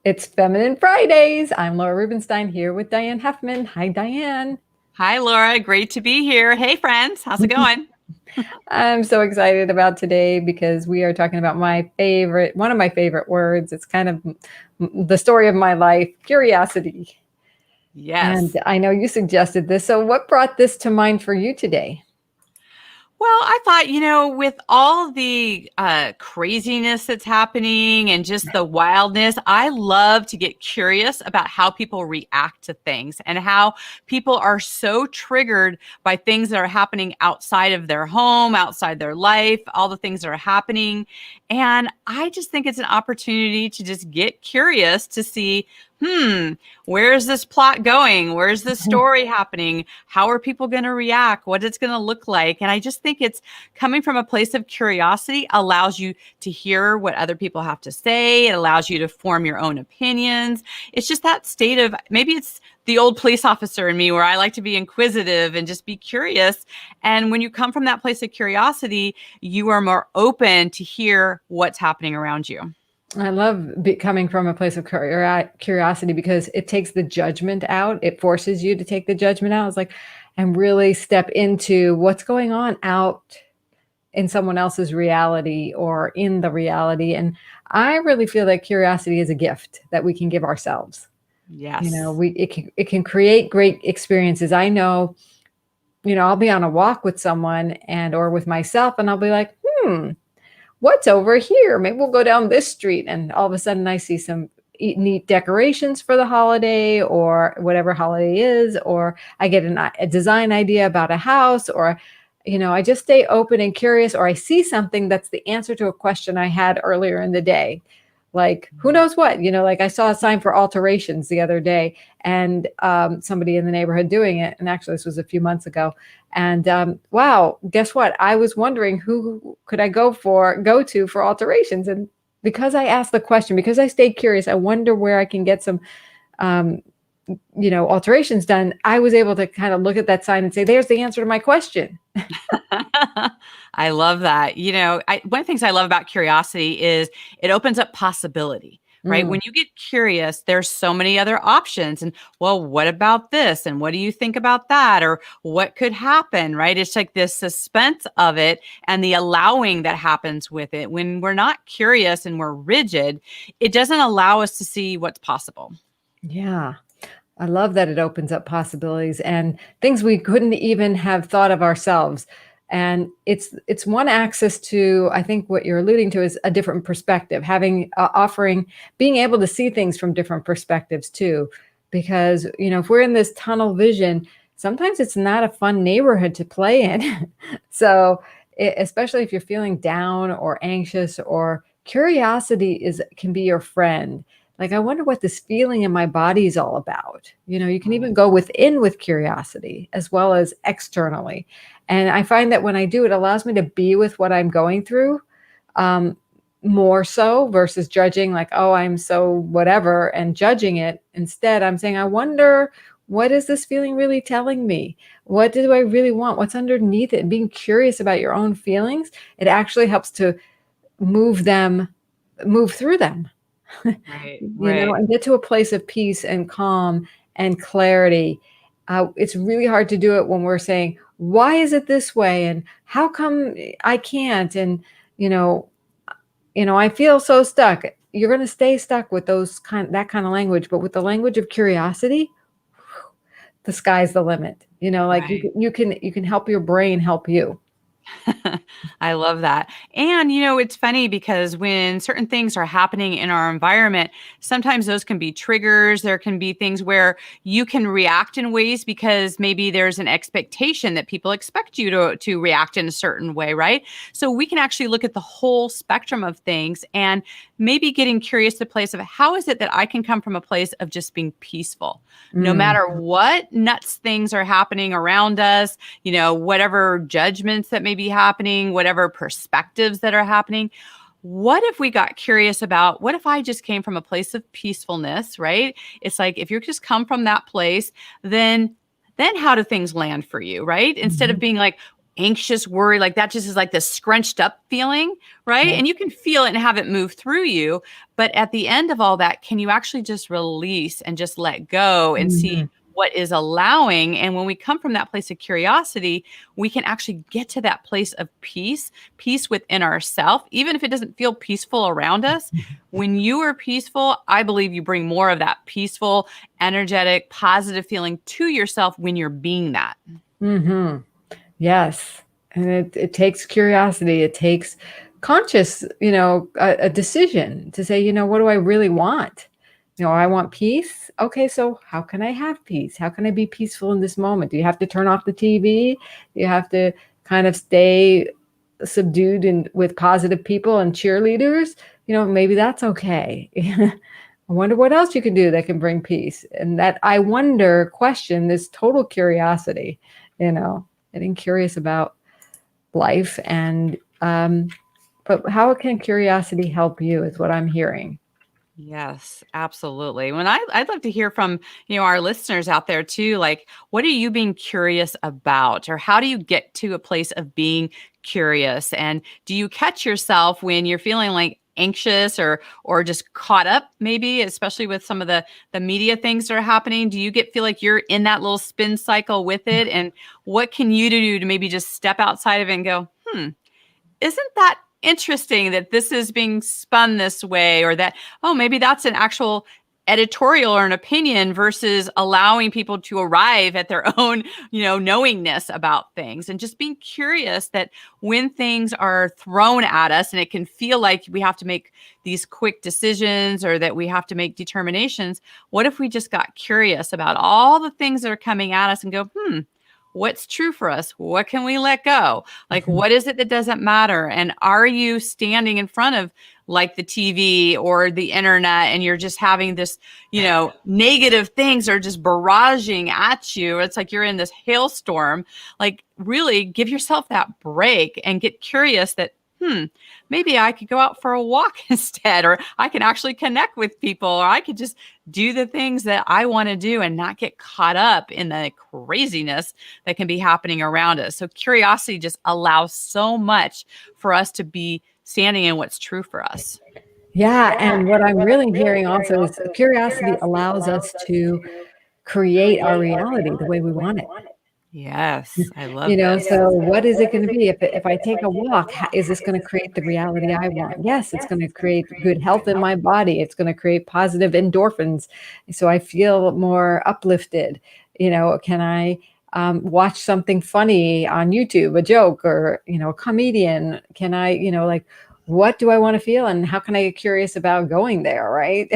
It's Feminine Fridays. I'm Laura Rubenstein here with Diane Huffman. Hi, Diane. Hi, Laura. Great to be here. Hey, friends. How's it going? I'm so excited about today because we are talking about one of my favorite words. It's kind of the story of my life, curiosity. And Yes. I know you suggested this. So, what brought this to mind for you today? Well, I thought, with all the craziness that's happening and just the wildness, I love to get curious about how people react to things and how people are so triggered by things that are happening outside of their home, outside their life, all the things that are happening. And I just think it's an opportunity to just get curious to see, where's this plot going? Where's this story happening? How are people going to react? What it's going to look like? And I just think it's coming from a place of curiosity allows you to hear what other people have to say. It allows you to form your own opinions. It's just that state of, maybe it's the old police officer in me where I like to be inquisitive and just be curious. And when you come from that place of curiosity, you are more open to hear what's happening around you. I love coming from a place of curiosity because it takes the judgment out. It forces you to take the judgment out. It's like, and really step into what's going on out in someone else's reality or in the reality. And I really feel that curiosity is a gift that we can give ourselves. Yes. It can create great experiences. I know, I'll be on a walk with someone or with myself, and I'll be like, what's over here? Maybe we'll go down this street. And all of a sudden I see some neat decorations for the holiday or whatever holiday is, or I get a design idea about a house, or, I just stay open and curious, or I see something that's the answer to a question I had earlier in the day. Like, who knows what, like I saw a sign for alterations the other day, and somebody in the neighborhood doing it. And actually, this was a few months ago. And wow, guess what? I was wondering who could I go to for alterations. And because I asked the question, because I stayed curious, I wonder where I can get some, um, alterations done. I was able to kind of look at that sign and say, there's the answer to my question. I love that. One of the things I love about curiosity is it opens up possibility, right? Mm. When you get curious, there's so many other options. And well, what about this? And what do you think about that? Or what could happen, right? It's like this suspense of it and the allowing that happens with it. When we're not curious and we're rigid, it doesn't allow us to see what's possible. Yeah. I love that it opens up possibilities and things we couldn't even have thought of ourselves. And it's one access to, I think what you're alluding to is a different perspective, being able to see things from different perspectives too. Because, if we're in this tunnel vision, sometimes it's not a fun neighborhood to play in. So, especially if you're feeling down or anxious, or curiosity can be your friend. Like, I wonder what this feeling in my body is all about. You can even go within with curiosity as well as externally. And I find that when I do, it allows me to be with what I'm going through, um, more so versus judging, like, oh, I'm so whatever, and judging it. Instead, I'm saying, I wonder, what is this feeling really telling me? What do I really want? What's underneath it? And being curious about your own feelings, it actually helps to move through them. Right, right. And get to a place of peace and calm and clarity. It's really hard to do it when we're saying, why is it this way? And how come I can't? And, you know, I feel so stuck. You're going to stay stuck with that kind of language, but with the language of curiosity, the sky's the limit. Like Right. you can help your brain help you. I love that. And, it's funny because when certain things are happening in our environment, sometimes those can be triggers. There can be things where you can react in ways because maybe there's an expectation that people expect you to react in a certain way, right? So we can actually look at the whole spectrum of things and maybe getting curious to a place of how is it that I can come from a place of just being peaceful, no Mm. matter what nuts things are happening around us, whatever judgments that may be happening, whatever perspectives that are happening. What if we got curious about what if I just came from a place of peacefulness, right? It's like if you just come from that place, then how do things land for you, right? Instead of Mhm. being like anxious, worried, like that just is like this scrunched up feeling, right? Yeah. And you can feel it and have it move through you. But at the end of all that, can you actually just release and just let go and see Mhm. what is allowing? And when we come from that place of curiosity, we can actually get to that place of peace within ourselves, even if it doesn't feel peaceful around us. When you are peaceful, I believe you bring more of that peaceful, energetic, positive feeling to yourself when you're being that. Mhm. Yes. And it takes curiosity. It takes conscious, a decision to say, what do I really want? I want peace. Okay, so how can I have peace? How can I be peaceful in this moment? Do you have to turn off the TV? Do you have to kind of stay subdued and with positive people and cheerleaders? Maybe that's okay. I wonder what else you can do that can bring peace. And that I wonder question, this total curiosity, getting curious about life. And but how can curiosity help you is what I'm hearing. Yes, absolutely. I'd love to hear from, our listeners out there too, like what are you being curious about, or how do you get to a place of being curious? And do you catch yourself when you're feeling like anxious or just caught up, maybe, especially with some of the media things that are happening? Do you feel like you're in that little spin cycle with it? And what can you do to maybe just step outside of it and go, isn't that interesting that this is being spun this way, or that, oh, maybe that's an actual editorial or an opinion, versus allowing people to arrive at their own, knowingness about things, and just being curious that when things are thrown at us and it can feel like we have to make these quick decisions or that we have to make determinations, what if we just got curious about all the things that are coming at us and go, what's true for us? What can we let go? Like, what is it that doesn't matter? And are you standing in front of like the TV or the internet and you're just having this, negative things are just barraging at you? It's like you're in this hailstorm. Like, really give yourself that break and get curious that, maybe I could go out for a walk instead, or I can actually connect with people, or I could just do the things that I want to do and not get caught up in the craziness that can be happening around us. So curiosity just allows so much for us to be standing in what's true for us. Yeah, and what I'm really hearing also is curiosity allows us to create our reality the way we want it. Yes, I love this. So what is it going to be if I take a walk? Is this going to create the reality I want? Yes, it's going to create good health in my body. It's going to create positive endorphins, so I feel more uplifted. Can I watch something funny on YouTube, a joke, or a comedian? Can I, like, what do I want to feel, and how can I get curious about going there? Right?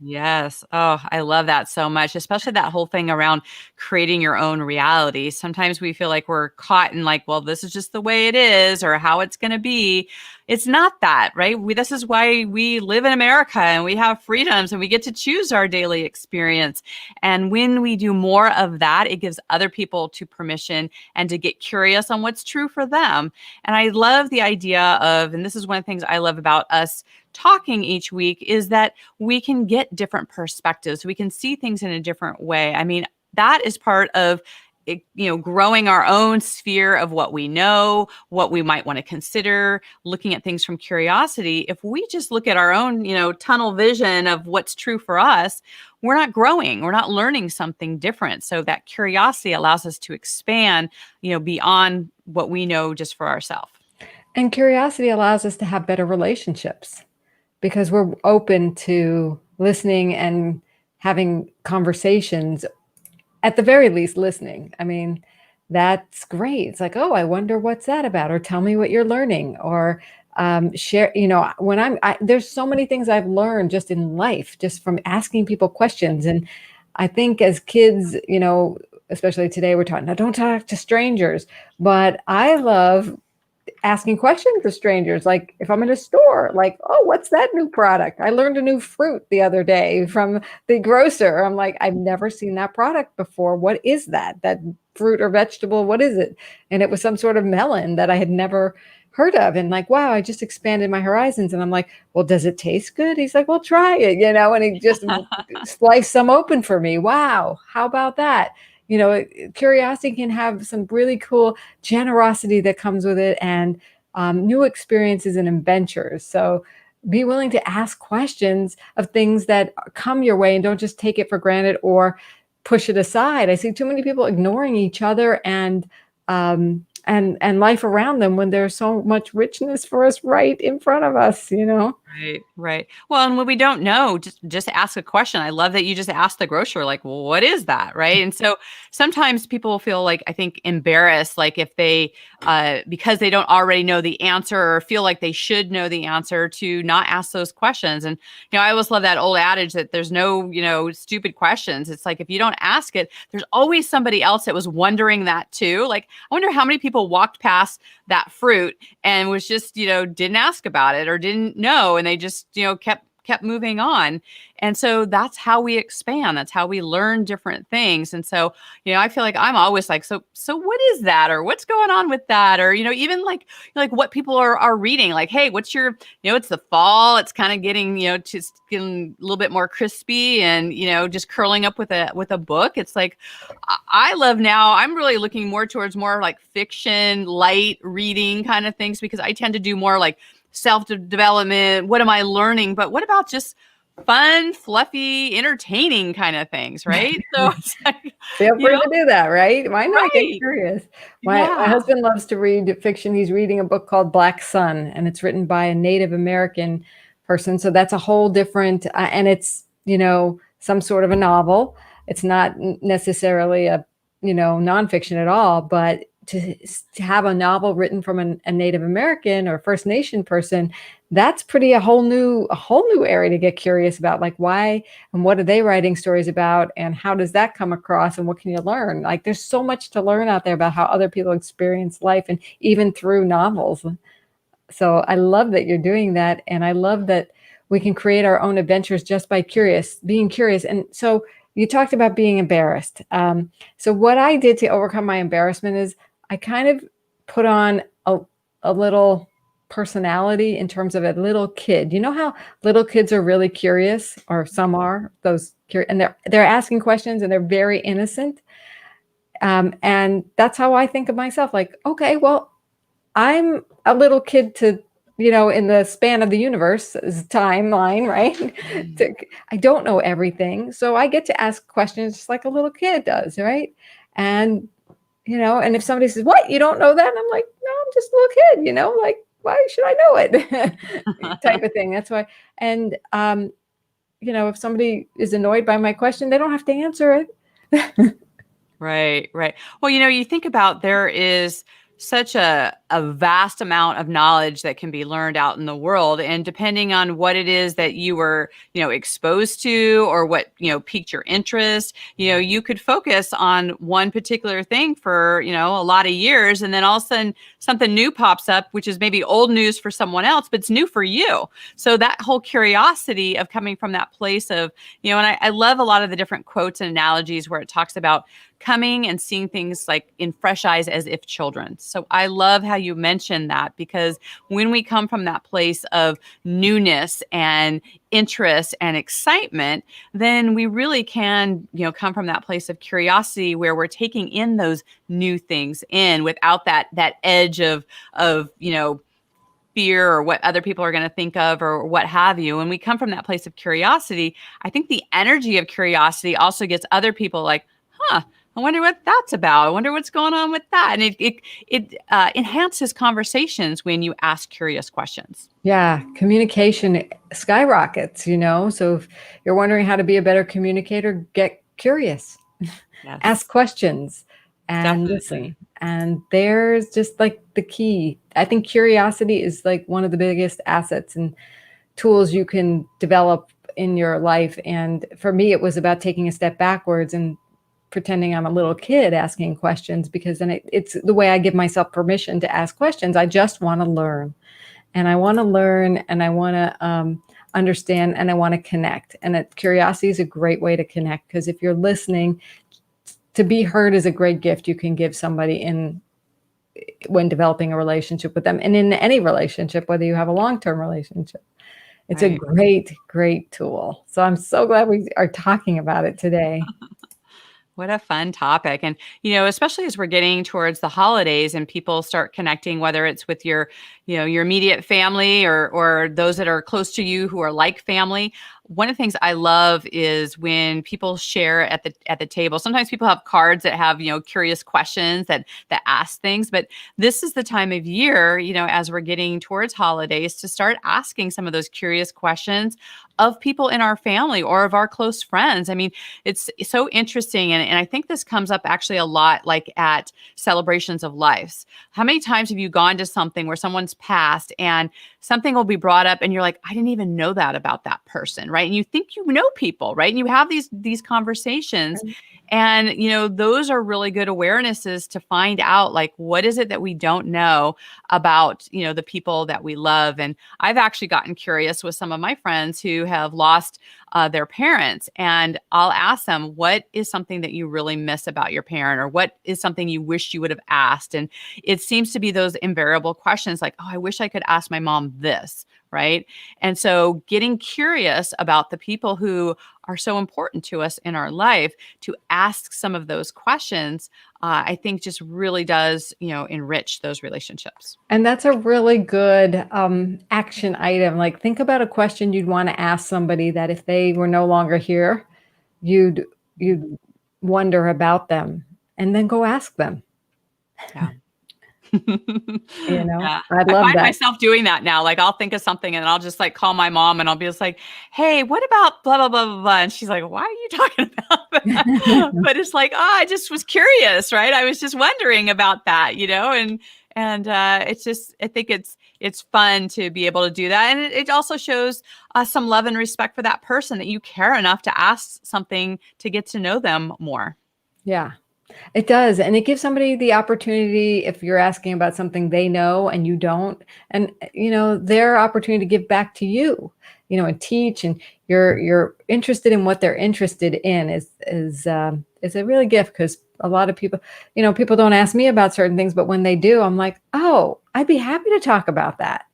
Yes. Oh, I love that so much, especially that whole thing around creating your own reality. Sometimes we feel like we're caught in like, well, this is just the way it is or how it's going to be. It's not that, right? This is why we live in America and we have freedoms and we get to choose our daily experience. And when we do more of that, it gives other people to permission and to get curious on what's true for them. And I love the idea of, and this is one of the things I love about us talking each week, is that we can get different perspectives. We can see things in a different way. I mean, that is part of it, growing our own sphere of what we know, what we might want to consider, looking at things from curiosity. If we just look at our own, tunnel vision of what's true for us, we're not growing, we're not learning something different. So that curiosity allows us to expand, beyond what we know just for ourselves. And curiosity allows us to have better relationships, because we're open to listening and having conversations, at the very least listening. I mean, that's great. It's like, oh, I wonder what's that about, or tell me what you're learning, or share, when there's so many things I've learned just in life, just from asking people questions. And I think as kids, especially today, we're taught, now don't talk to strangers, but I love asking questions to strangers. Like if I'm in a store, like, oh, what's that new product? I learned a new fruit the other day from the grocer. I'm like, I've never seen that product before. What is that fruit or vegetable? What is it? And it was some sort of melon that I had never heard of. And like, wow, I just expanded my horizons. And I'm like, well, does it taste good? He's like, well, try it, and he just sliced some open for me. Wow. How about that? curiosity can have some really cool generosity that comes with it, and new experiences and adventures. So be willing to ask questions of things that come your way, and don't just take it for granted or push it aside. I see too many people ignoring each other and life around them when there's so much richness for us right in front of us. Right, right. Well, and when we don't know, just ask a question. I love that you just asked the grocer, like, well, what is that? Right. And so sometimes people feel like, I think, embarrassed, like if they, because they don't already know the answer or feel like they should know the answer, to not ask those questions. And, I always love that old adage that there's no, stupid questions. It's like, if you don't ask it, there's always somebody else that was wondering that too. Like, I wonder how many people walked past that fruit and was just, didn't ask about it or didn't know. And they just, kept moving on. And so that's how we expand. That's how we learn different things. And so, I feel like I'm always like, so what is that? Or what's going on with that? Or, even like what people are reading, like, hey, what's your, it's the fall. It's kind of getting, just getting a little bit more crispy and, just curling up with a book. It's like, I love now, I'm really looking more towards more like fiction, light reading kind of things, because I tend to do more like self-development. What am I learning? But what about just fun, fluffy, entertaining kind of things, right? So it's like, feel free to do that, right? Why not get curious? My husband loves to read fiction. He's reading a book called Black Sun, and it's written by a Native American person. So that's a whole different, and it's, some sort of a novel. It's not necessarily a, nonfiction at all, but to have a novel written from a Native American or First Nation person, that's a whole new area to get curious about, like why and what are they writing stories about, and how does that come across, and what can you learn? Like there's so much to learn out there about how other people experience life, and even through novels. So I love that you're doing that, and I love that we can create our own adventures just by being curious. And so you talked about being embarrassed. So what I did to overcome my embarrassment is I kind of put on a little personality in terms of a little kid. You know how little kids are really curious, or some are and they're asking questions, and they're very innocent. And that's how I think of myself. Like, okay, well, I'm a little kid to, in the span of the universe timeline, right? I don't know everything. So I get to ask questions just like a little kid does, right? And, and if somebody says, what, you don't know that? And I'm like, no, I'm just a little kid, like, why should I know it? Type of thing. That's why. And, if somebody is annoyed by my question, they don't have to answer it. Right, right. Well, you think about, there is such a vast amount of knowledge that can be learned out in the world. And depending on what it is that you were, exposed to, or what, piqued your interest, you could focus on one particular thing for, a lot of years. And then all of a sudden something new pops up, which is maybe old news for someone else, but it's new for you. So that whole curiosity of coming from that place of, and I love a lot of the different quotes and analogies where it talks about coming and seeing things like in fresh eyes, as if children. So I love how you mentioned that, because when we come from that place of newness and interest and excitement, then we really can, come from that place of curiosity where we're taking in those new things in without that edge of, fear or what other people are going to think of or what have you. When we come from that place of curiosity, I think the energy of curiosity also gets other people like, I wonder what that's about. I wonder what's going on with that. And it enhances conversations when you ask curious questions. Yeah, communication skyrockets, So if you're wondering how to be a better communicator, get curious. Yes. Ask questions and listen. And there's just like the key. I think curiosity is like one of the biggest assets and tools you can develop in your life. And for me, it was about taking a step backwards and pretending I'm a little kid asking questions, because then it's the way I give myself permission to ask questions. I just want to learn, and I want to learn, and I want to understand, and I want to connect. And curiosity is a great way to connect, because if you're listening, to be heard is a great gift you can give somebody when developing a relationship with them, and in any relationship, whether you have a long-term relationship. It's a great, great tool. So I'm so glad we are talking about it today. What a fun topic. And, especially as we're getting towards the holidays and people start connecting, whether it's with your immediate family or those that are close to you who are like family. One of the things I love is when people share at the table. Sometimes people have cards that have, curious questions that ask things, but this is the time of year, as we're getting towards holidays to start asking some of those curious questions of people in our family or of our close friends. I mean, it's so interesting. And I think this comes up actually a lot, like at celebrations of lives. How many times have you gone to something where someone's passed and something will be brought up and you're like, I didn't even know that about that person, right? And you think you know people, right? And you have these conversations. And, those are really good awarenesses to find out, like, what is it that we don't know about, the people that we love. And I've actually gotten curious with some of my friends who have lost their parents. And I'll ask them, what is something that you really miss about your parent? Or what is something you wish you would have asked? And it seems to be those invariable questions like, oh, I wish I could ask my mom this. Right. And so getting curious about the people who are so important to us in our life to ask some of those questions, I think just really does, enrich those relationships. And that's a really good action item. Like, think about a question you'd want to ask somebody that if they were no longer here, you'd wonder about them, and then go ask them. Yeah. Yeah. I'd I love find that. myself doing that now. Like I'll think of something and I'll just like call my mom and I'll be just like, hey, what about blah, blah, blah, blah, blah. And she's like, why are you talking about that? But it's like, oh, I just was curious, right? I was just wondering about that, and it's just, I think it's fun to be able to do that. And it also shows some love and respect for that person that you care enough to ask something to get to know them more. Yeah. It does. And it gives somebody the opportunity, if you're asking about something they know and you don't, and, their opportunity to give back to you, and teach, and you're interested in what they're interested in is a really gift, because a lot of people, people don't ask me about certain things, but when they do, I'm like, oh, I'd be happy to talk about that.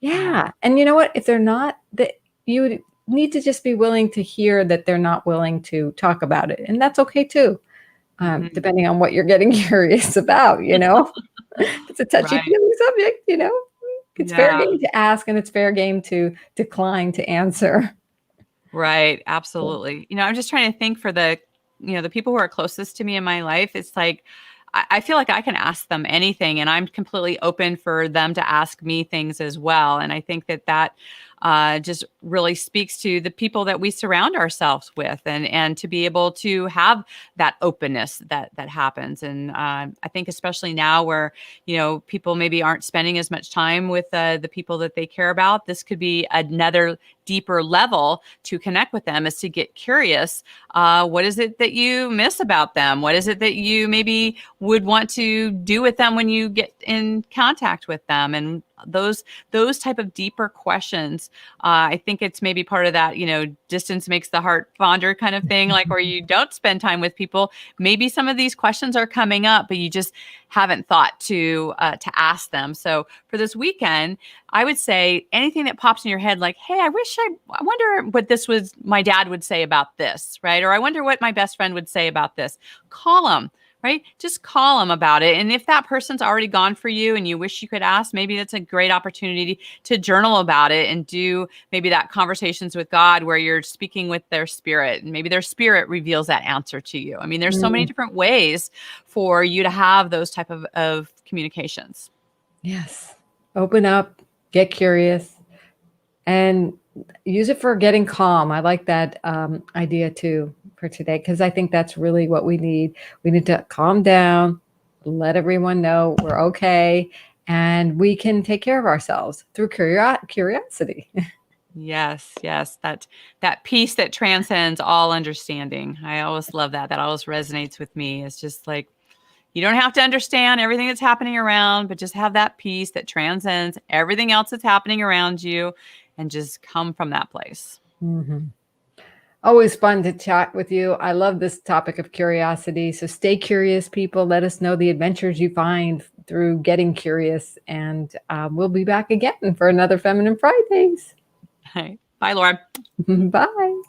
Yeah. And you know what? If they're not, that you would need to just be willing to hear that they're not willing to talk about it. And that's okay too. Depending on what you're getting curious about, it's a touchy Right. feely subject, it's fair Yeah. game to ask, and it's fair game to decline to answer. Right. Absolutely. I'm just trying to think for the people who are closest to me in my life. It's like, I feel like I can ask them anything and I'm completely open for them to ask me things as well. And I think that just really speaks to the people that we surround ourselves with, and to be able to have that openness that happens. And I think especially now where, people maybe aren't spending as much time with the people that they care about, this could be another deeper level to connect with them, is to get curious. What is it that you miss about them? What is it that you maybe would want to do with them when you get in contact with them? And those type of deeper questions, I think it's maybe part of that, distance makes the heart fonder kind of thing, like where you don't spend time with people. Maybe some of these questions are coming up, but you just haven't thought to ask them. So for this weekend, I would say anything that pops in your head, like, hey, I wonder what my dad would say about this, right? Or I wonder what my best friend would say about this. Call them. Right? Just call them about it. And if that person's already gone for you and you wish you could ask, maybe that's a great opportunity to journal about it and do maybe that conversations with God where you're speaking with their spirit, and maybe their spirit reveals that answer to you. I mean, there's so many different ways for you to have those type of communications. Yes. Open up, get curious, and use it for getting calm. I like that idea too for today, because I think that's really what we need. We need to calm down, let everyone know we're okay, and we can take care of ourselves through curiosity. Yes, yes, that peace that transcends all understanding. I always love that. That always resonates with me. It's just like, you don't have to understand everything that's happening around, but just have that peace that transcends everything else that's happening around you, and just come from that place. Mm-hmm. Always fun to chat with you. I love this topic of curiosity. So stay curious, people. Let us know the adventures you find through getting curious. And we'll be back again for another Feminine Fridays. Bye, Laura. Bye.